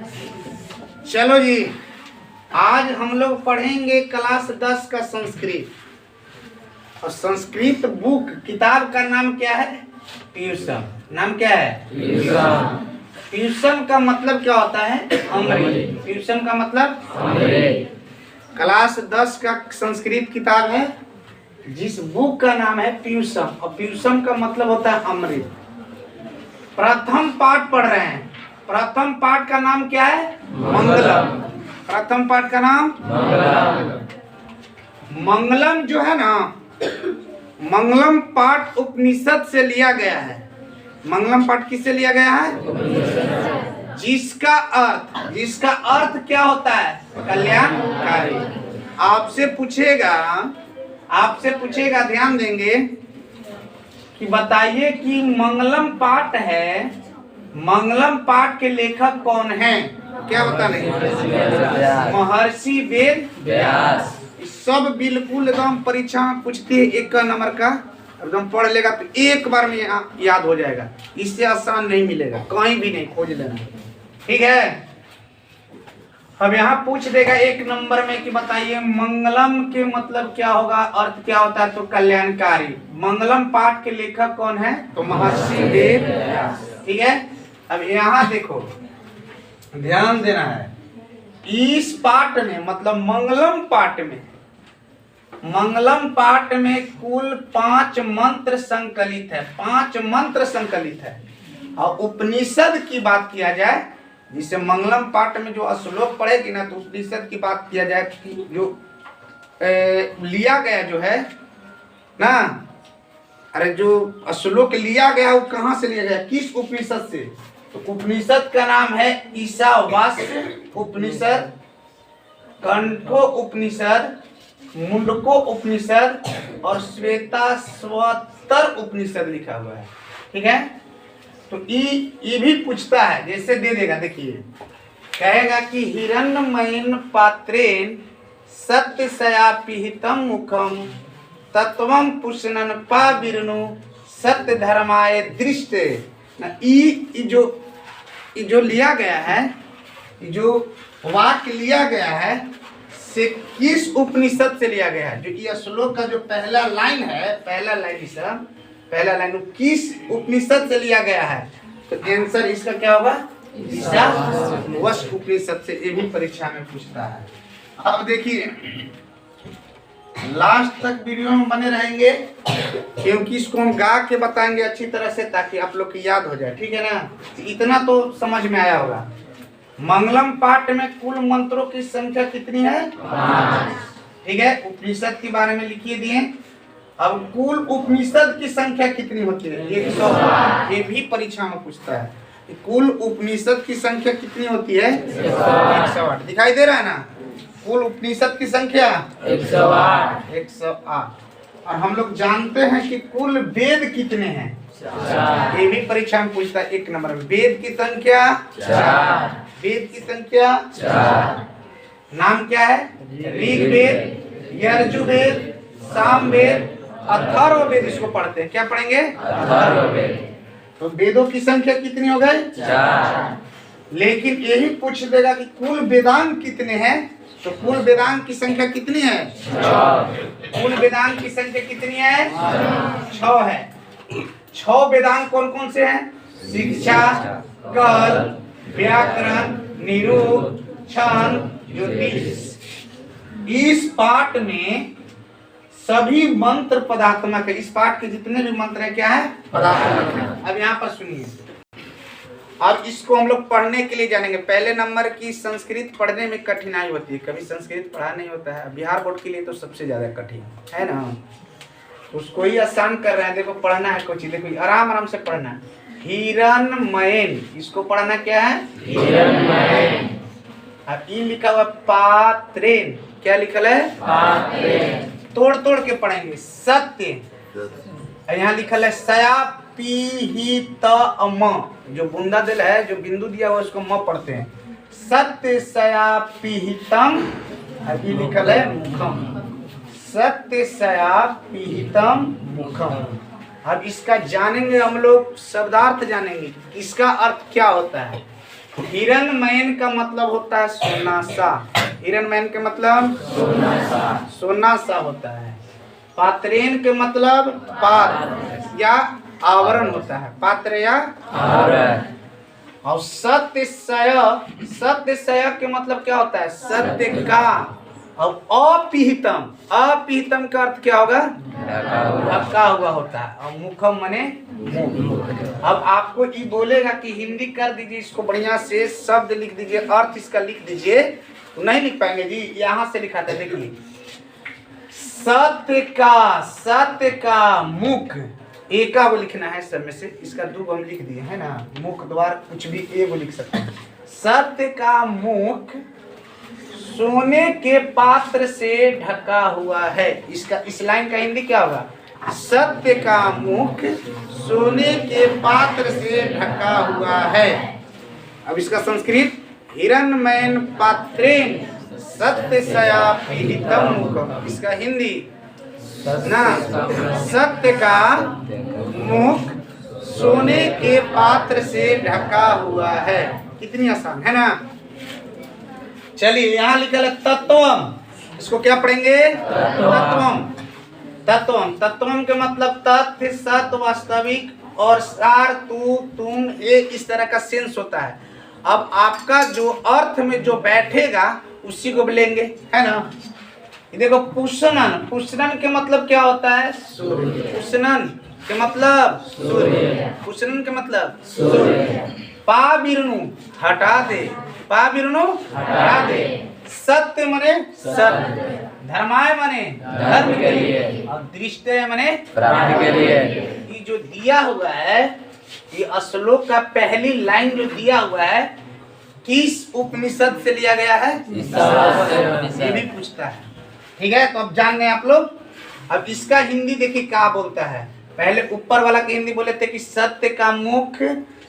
चलो जी, आज हम लोग पढ़ेंगे क्लास 10 का संस्कृत। और संस्कृत बुक किताब का नाम क्या है? ट्यूशन। नाम क्या है? ट्यूशन। ट्यूशन का मतलब क्या होता है? अमृत। ट्यूशन का मतलब अमृत। क्लास 10 का संस्कृत किताब है जिस बुक का नाम है ट्यूशन, और ट्यूशन का मतलब होता है अमृत। प्रथम पाठ पढ़ रहे हैं। प्रथम पाठ का नाम क्या है? मंगलम। प्रथम पाठ का नाम मंगलम जो है ना, मंगलम पाठ उपनिषद से लिया गया है। मंगलम पाठ किससे लिया गया है? जिसका अर्थ क्या होता है? कल्याणकारी। आपसे पूछेगा, ध्यान देंगे कि बताइए कि मंगलम पाठ है, मंगलम पाठ के लेखक कौन है? क्या बता नहीं? महर्षि वेद व्यास। सब बिल्कुल एकदम परीक्षा में पूछते हैं, 1 नंबर का एकदम पढ़ लेगा तो एक बार में याद हो जाएगा। इससे आसान नहीं मिलेगा, कहीं भी नहीं, खोज लेना। ठीक है, अब यहाँ पूछ देगा 1 नंबर में कि बताइए मंगलम के मतलब क्या होगा, अर्थ क्या होता है? तो कल्याणकारी। मंगलम पाठ के लेखक कौन है? तो महर्षि वेद व्यास। ठीक है, अब यहाँ देखो, ध्यान देना है। इस पाठ में मतलब मंगलम पाठ में कुल 5 मंत्र संकलित है। 5 मंत्र संकलित है। और उपनिषद की बात किया जाए, जिसे मंगलम पाठ में जो श्लोक पढ़ेगी ना, तो उपनिषद की बात किया जाए कि जो लिया गया जो है ना, अरे जो श्लोक लिया गया वो कहाँ से लिया गया, किस उपनिषद से? तो उपनिषद का नाम है ईशावास्य उपनिषद, कंठो उपनिषद, मुंडको उपनिषद और श्वेताश्वतर उपनिषद लिखा हुआ है। ठीक है, तो ये भी पूछता है, जैसे दे देगा, देखिए कहेगा कि हिरण्मयेन पात्रेण सत्यशयापिहितं मुखम तत्वं पुष्णन पाविर्नु सत्य धर्माय दृष्टे। जो लिया गया है, जो वाक्य लिया गया है, से किस उपनिषद से लिया गया है? जो ये श्लोक का जो पहला लाइन है, पहला लाइन किस उपनिषद से लिया गया है? तो आंसर इसका क्या होगा? ईशावास्य उपनिषद से। ये भी परीक्षा में पूछता है। अब देखिए, लास्ट तक वीडियो में बने रहेंगे, क्योंकि इसको हम गा के बताएंगे अच्छी तरह से, ताकि आप लोग की याद हो जाए। ठीक है ना, इतना तो समझ में आया होगा। मंगलम पाठ में कुल मंत्रों की संख्या कितनी है? 5। ठीक है, उपनिषद के बारे में लिखिए दिए। अब कुल उपनिषद की संख्या कितनी होती है? 108। ये भी परीक्षा में पूछता है, कुल उपनिषद की संख्या कितनी होती है? 108। दिखाई दे रहा है ना? कुल उपनिषद की संख्या 108। और हम लोग जानते हैं कि कुल वेद कितने हैं? 4। ये भी परीक्षा में पूछता है 1 नंबर में। वेद की संख्या 4। वेद की संख्या 4। नाम क्या है? ऋग्वेद, यजुर्वेद, सामवेद, अथर्ववेद। इसको पढ़ते हैं, क्या पढ़ेंगे? अथर्ववेद। तो वेदों की संख्या कितनी हो गई? 4। लेकिन यही पूछ देगा कि कुल वेदांग कितने हैं? तो कुल वेदांग की संख्या कितनी है? 6। कुल वेदांग की संख्या कितनी है? 6 है। 6 वेदांग कौन कौन से हैं? शिक्षा, कल्प, व्याकरण, निरुक्त, छंद, ज्योतिष। इस पाठ में सभी मंत्र पदात्मक है। इस पाठ के जितने भी मंत्र हैं क्या है? पदात्मक है। अब यहाँ पर सुनिए, अब इसको हम लोग पढ़ने के लिए जानेंगे। पहले नंबर की संस्कृत पढ़ने में कठिनाई होती है, कभी संस्कृत पढ़ा नहीं होता है। बिहार बोर्ड के लिए तो सबसे ज्यादा कठिन है ना, उसको ही आसान कर रहे हैं। देखो पढ़ना है कुछ, देखो आराम से पढ़ना है। हिरण्मयेन, इसको पढ़ना क्या है? हिरण्मयेन। अब ये लिखा हुआ पात्रेन, क्या लिखा है? पात्रेन। तोड़ के पढ़ेंगे। सत्य, यहाँ लिखा है सयापिहितम, जो बूंदा दिल है, जो बिंदु दिया हुआ उसको म पढ़ते हैं। सत्य सयापिहितम, अभी लिखा है मुखम। सत्य सयापिहितम मुखम। अब इसका जानेंगे हम लोग, शब्दार्थ जानेंगे, इसका अर्थ क्या होता है। हिरण्मयन का मतलब होता है सोना सा। हिरण्मयन के मतलब सोना सा होता है। पात्रेन के मतलब पात्र या आवरण होता है, पात्र या आवरण। और सत्यसय, सत्यसय के मतलब क्या होता है? सत्य का। और अपिहितम, अपिहितम का अर्थ क्या होगा? ढका हुआ होता है। और मुखम मने मुख। अब आपको ये बोलेगा कि हिंदी कर दीजिए, इसको बढ़िया से शब्द लिख दीजिए, अर्थ इसका लिख दीजिए, तो नहीं लिख पाएंगे जी। यहाँ से लिखा था, देखिए, सत्य का, सत्य का मुख, एका वो लिखना है सब में से, इसका दो हम लिख दिए है ना, मुख द्वार कुछ भी एगो लिख सकते हैं। सत्य का मुख सोने के पात्र से ढका हुआ है। इसका, इस लाइन का हिंदी क्या होगा? सत्य का मुख सोने के पात्र से ढका हुआ है। अब इसका संस्कृत, हिरण्मयन पात्रेण सत्यसया पीडितम मुखम। इसका हिंदी ना, सत्य का मुख सोने के पात्र से ढका हुआ है। कितनी आसान है ना। चलिए यहाँ लिखा है तत्वम, इसको क्या पढ़ेंगे? तत्वम। तत्वम, तत्वम के मतलब तथ्य, सत्य, वास्तविक और सार, तू, तुम, ये इस तरह का सेंस होता है। अब आपका जो अर्थ में जो बैठेगा उसी को लेंगे, है ना। ये देखो, पुष्णन, पुष्णन के मतलब क्या होता है? सूर्य। पुष्णन के मतलब सूर्य। पुष्णन के मतलब सूर्य। पाविरनु, हटा दे, पाविरनु हटा दे। सत्य मने सत्य, धर्माय मने धर्म के लिए, और दृष्टय मने प्राप्ति के लिए। ये जो दिया हुआ है, ये श्लोक का पहली लाइन जो दिया हुआ है, किस उपनिषद से लिया गया है? ये भी पूछता है, ठीक है। तो अब जान गए आप लोग। अब इसका हिंदी देखिए क्या बोलता है। पहले ऊपर वाला की हिंदी बोले थे कि सत्य का मुख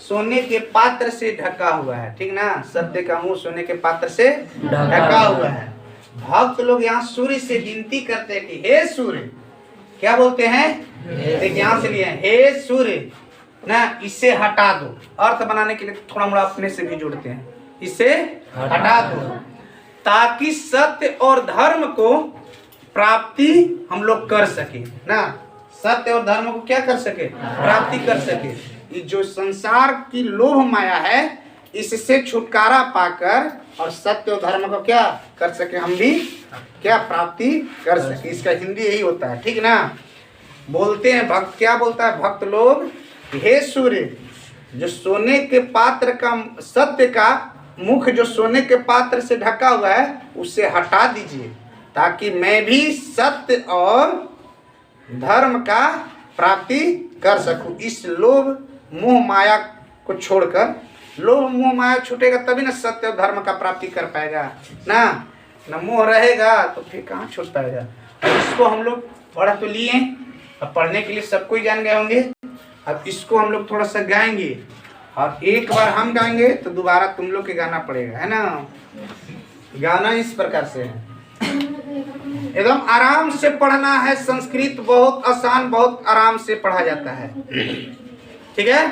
सोने के पात्र से ढका हुआ है, ठीक ना। सत्य का मुंह सोने के पात्र से ढका हुआ है। भक्त लोग यहाँ सूर्य से विनती करते हैं कि हे सूर्य, क्या बोलते हैं? यहाँ से लिए, हे सूर्य ना, इसे हटा दो। अर्थ बनाने के लिए थोड़ा मोड़ा अपने से भी जोड़ते हैं, इसे हटा दो, ताकि सत्य और धर्म को प्राप्ति हम लोग कर सके ना। सत्य और धर्म को क्या कर सके? प्राप्ति कर सके। ये जो संसार की लोभ माया है, इससे छुटकारा पाकर और सत्य और धर्म को क्या कर सके, हम भी क्या प्राप्ति कर सके। इसका हिंदी यही होता है, ठीक ना। बोलते हैं भक्त, क्या बोलता है भक्त लोग? हे सूर्य, जो सोने के पात्र का, सत्य का मुख जो सोने के पात्र से ढका हुआ है, उसे हटा दीजिए, ताकि मैं भी सत्य और धर्म का प्राप्ति कर सकूं। इस लोभ मोह माया को छोड़कर, लोभ मोह माया छूटेगा तभी ना सत्य और धर्म का प्राप्ति कर पाएगा ना। न मोह रहेगा तो फिर कहाँ छूट पाएगा। और इसको हम लोग पढ़ तो लिए, अब पढ़ने के लिए सबको ही जान गए होंगे। अब इसको हम लोग थोड़ा सा गाएंगे, और एक बार हम गाएंगे तो दोबारा तुम लोग के गाना पड़ेगा, है ना। गाना इस प्रकार से है, एकदम आराम से पढ़ना है। संस्कृत बहुत आसान, बहुत आराम से पढ़ा जाता है, ठीक है।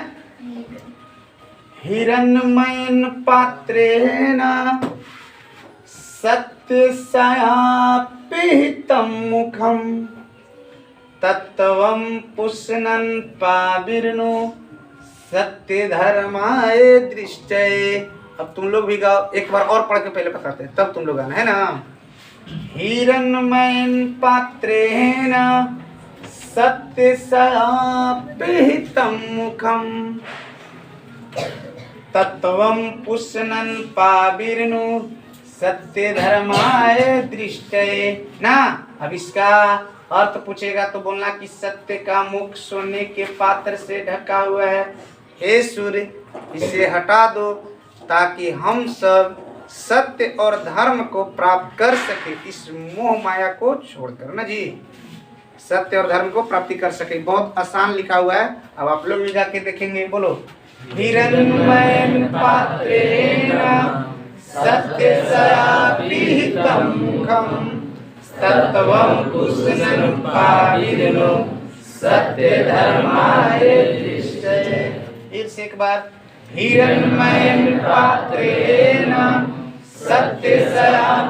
हिरण्मयन पात्रेण सत्यसया पीहितं मुखं तत्त्वं पुष्णन् पाविर्नो सत्य धर्माय दृष्टये। अब तुम लोग भी गाओ, एक बार और पढ़ के पहले बताते हैं, तब तुम लोग गाना, है ना। हिरण्मयन पात्रेण सत्यसया पीहितं मुखं तत्त्वं पुष्णन् पाविर्नो सत्य धर्माय दृष्टये ना। अब इसका अर्थ पूछेगा तो बोलना कि सत्य का मुख सोने के पात्र से ढका हुआ है। हे सूर्य, इसे हटा दो, ताकि हम सब सत्य और धर्म को प्राप्त कर सके, इस मोह माया को छोड़कर ना जी, सत्य और धर्म को प्राप्ति कर सके। बहुत आसान लिखा हुआ है। अब आप लोग भी जाके देखेंगे, बोलो। हिरण्मयन पात्रेण सत्यसया पीहितं मुखं तत्त्वं पुष्णन् पाविर्नो सत्य धर्माय दृष्टये। फिर से एक बार, हिरण्मयं पात्रेण सत्यस्यापिहितं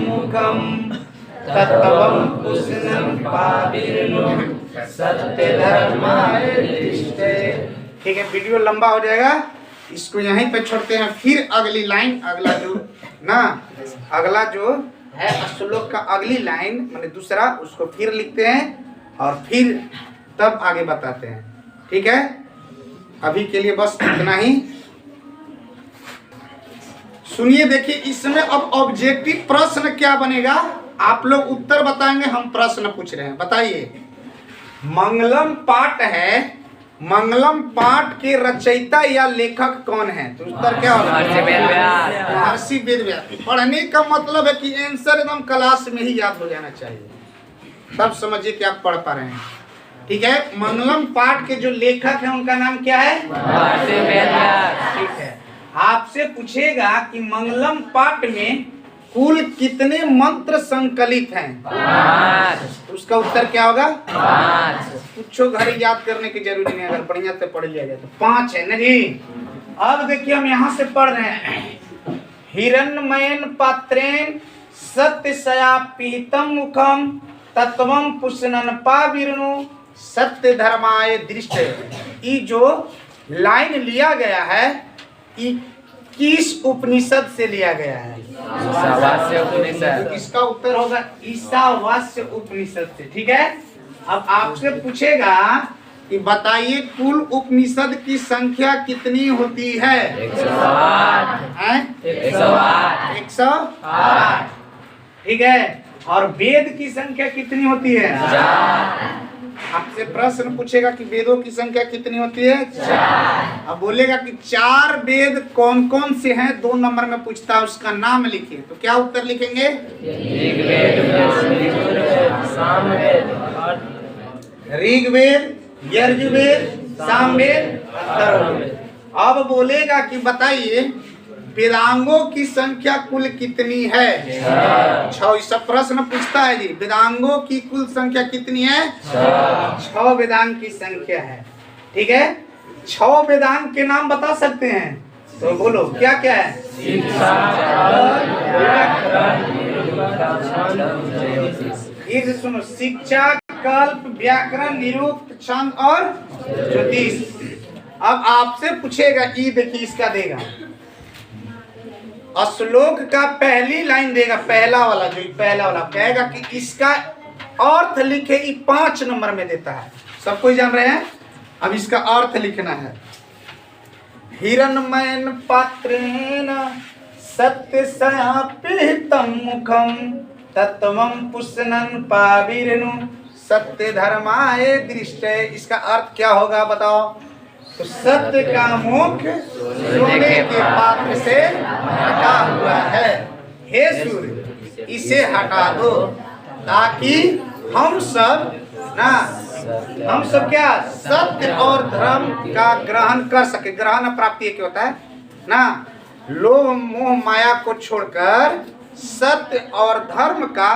मुखं तत्त्वं पुष्णं पाविर्नो सत्यधर्माय दृष्टे। ठीक है, वीडियो लंबा हो जाएगा, इसको यहीं पे छोड़ते हैं। फिर अगली लाइन, अगला जो ना अगला जो है श्लोक का अगली लाइन माने दूसरा, उसको फिर लिखते हैं और फिर तब आगे बताते हैं। ठीक है, अभी के लिए बस इतना ही। सुनिए, देखिए इसमें अब ऑब्जेक्टिव प्रश्न क्या बनेगा, आप लोग उत्तर बताएंगे, हम प्रश्न पूछ रहे हैं। बताइए, मंगलम पाठ है, मंगलम पाठ के रचयिता या लेखक कौन है? तो उत्तर क्या होगा? महर्षि वेदव्यास। पढ़ने का मतलब है कि आंसर एकदम क्लास में ही याद हो जाना चाहिए, तब समझिए कि आप पढ़ पा रहे हैं। ठीक है, मंगलम पाठ के जो लेखक हैं उनका नाम क्या है? महर्षि वेदव्यास। ठीक है, आपसे पूछेगा कि मंगलम पाठ में कुल कितने मंत्र संकलित हैं? 5। उसका उत्तर क्या होगा? 5। कुछ घड़ी याद करने की जरूरी नहीं, अगर बढ़िया से पढ़ लिया जाए तो 5 है ना जी। अब देखिए हम यहाँ से पढ़ रहे हैं, हिरण्मयेन पात्रेण सत्यस्यापिहितं मुखं तत्त्वं पुष्णं पाविर्नो सत्य धर्माय दृष्टे। ये जो लाइन लिया गया है ये किस उपनिषद से लिया गया है? ईशावास्य उपनिषद। इसका उत्तर होगा ईशावास्य उपनिषद से। ठीक है, अब आपसे पूछेगा कि बताइए कुल उपनिषद की संख्या कितनी होती है? 108। 108। ठीक है, और वेद की संख्या कितनी होती है? 4। आपसे प्रश्न पूछेगा कि वेदों की संख्या कितनी होती है? 4। अब बोलेगा कि 4 वेद कौन कौन से हैं? 2 नंबर में पूछता है, उसका नाम लिखिए। तो क्या उत्तर लिखेंगे? ऋग्वेद, यजुर्वेद, सामवेद, अथर्ववेद। अब बोलेगा कि बताइए वेदांगों की संख्या कुल कितनी है? 6। सब प्रश्न पूछता है जी, वेदांगों की कुल संख्या कितनी है? 6 वेदांग की संख्या है। ठीक है, 6 वेदांग के नाम बता सकते हैं? तो बोलो क्या क्या है? ये सुनो, शिक्षा, कल्प, व्याकरण, निरुक्त, छंद और ज्योतिष। अब आपसे पूछेगा, ये देखिए इसका देगा श्लोक का पहली लाइन देगा, पहला वाला जो पहला वाला कहेगा कि इसका अर्थ लिखे, 5 नंबर में देता है। सब कोई जान रहे हैं? अब इसका अर्थ लिखना है, हिरण्मयेन पात्रेण सत्यस्यापिहितं मुखं तत्त्वं पुष्णं पाविर्नो सत्य धर्माय दृष्टे। इसका अर्थ क्या होगा बताओ? तो सत्य का मुख सोने के पात्र से ढका हुआ है, हे सूर्य इसे हटा दो ताकि हम सब क्या सत्य और धर्म का ग्रहण कर सके। ग्रहण प्राप्ति क्या होता है ना? लोभ मोह माया को छोड़कर सत्य और धर्म का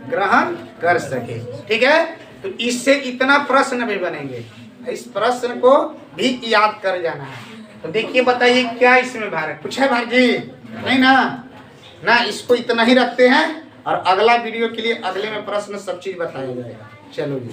ग्रहण कर सके। ठीक है, तो इससे इतना प्रश्न भी बनेंगे, इस प्रश्न को भी याद कर जाना है। तो देखिए बताइए क्या इसमें भार है? कुछ है भाई जी? नहीं ना, इसको इतना ही रखते हैं और अगला वीडियो के लिए अगले में प्रश्न सब चीज बताया जाएगा। चलो जी।